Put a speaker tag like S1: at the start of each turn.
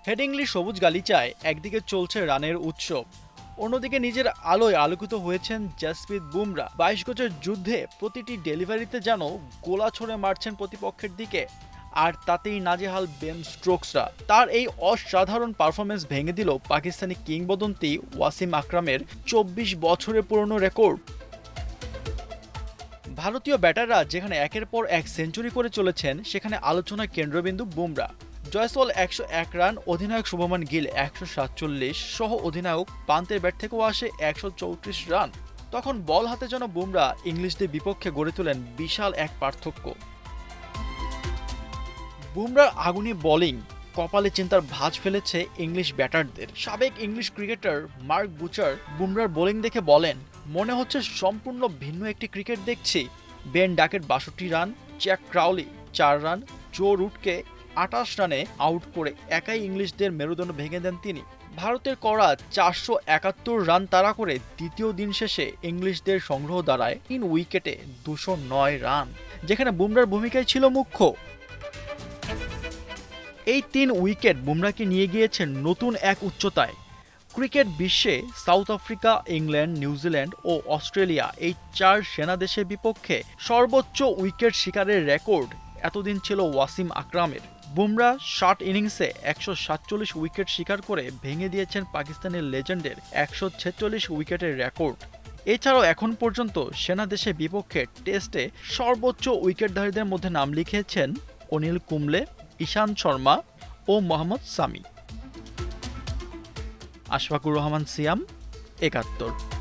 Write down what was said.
S1: Headingley সবুজ গালিচায় একদিকে চলছে রানের উৎসব, অন্যদিকে নিজের আলোয় আলোকিত হয়েছেন জসপ্রীত বুমরা। ২২ গজের যুদ্ধে প্রতিটি ডেলিভারিতে যেন গোলা ছড়ে মারছেন প্রতিপক্ষের দিকে, আর তাতেই নাজেহাল বেন স্টোকসরা। তার এই অসাধারণ পারফরমেন্স ভেঙে দিল পাকিস্তানি কিংবদন্তি ওয়াসিম আকরামের ২৪ বছরের পুরনো রেকর্ড। ভারতীয় ব্যাটাররা যেখানে একের পর এক সেঞ্চুরি করে চলেছেন, সেখানে আলোচনার কেন্দ্রবিন্দু বুমরা। জয়সওয়াল ১০১ রান, অধিনায়ক শুভমান গিল ১৪৭ সহ অধিনায়ক পান্তের ব্যাট থেকেও আসে ১৩৪ রান। তখন বল হাতে যেন বুমরা ইংলিশদের বিপক্ষে গড়ে তোলেন বিশাল এক পার্থক্য। বুমরার আগুনি বোলিং কপালে চিন্তার ভাঁজ ফেলেছে ইংলিশ ব্যাটারদের। সাবেক ইংলিশ ক্রিকেটার মার্ক বুচার বুমরার বোলিং দেখে বলেন, মনে হচ্ছে সম্পূর্ণ ভিন্ন একটি ক্রিকেট দেখছি। বেন ডাকেট ৬২ রান, জ্যাক ক্রাউলি ৪ রান, জো রুটকে ২৮ রানে আউট করে একাই ইংলিশদের মেরুদণ্ড ভেঙে দেন তিনি। ভারতের করা ৪৭১ রান তাড়া করে দ্বিতীয় দিন শেষে ইংলিশদের সংগ্রহ দাঁড়ায় ৩ উইকেটে ২০৯ রান, যেখানে বুমরার ভূমিকায় ছিল মুখ্য। এই ৩ উইকেট বুমরাকে নিয়ে গিয়েছে নতুন এক উচ্চতায়। ক্রিকেট বিশ্বে সাউথ আফ্রিকা, ইংল্যান্ড, নিউজিল্যান্ড ও অস্ট্রেলিয়া এই ৪ সেনা দেশের বিপক্ষে সর্বোচ্চ উইকেট শিকারের রেকর্ড এতদিন ছিল ওয়াসিম আকরামের। বুমরা ৬০ ইনিংসে ১৪৭ উইকেট শিকার করে ভেঙে দিয়েছেন পাকিস্তানের লেজেন্ডের ১৪৬ উইকেটের রেকর্ড। এছাড়াও এখন পর্যন্ত সেনা দেশের বিপক্ষে টেস্টে সর্বোচ্চ উইকেটধারীদের মধ্যে নাম লিখিয়েছেন অনিল কুম্বলে, ইশান্ত শর্মা ও মোহাম্মদ সামি। আশফাকুর রহমান সিয়াম, ৭১।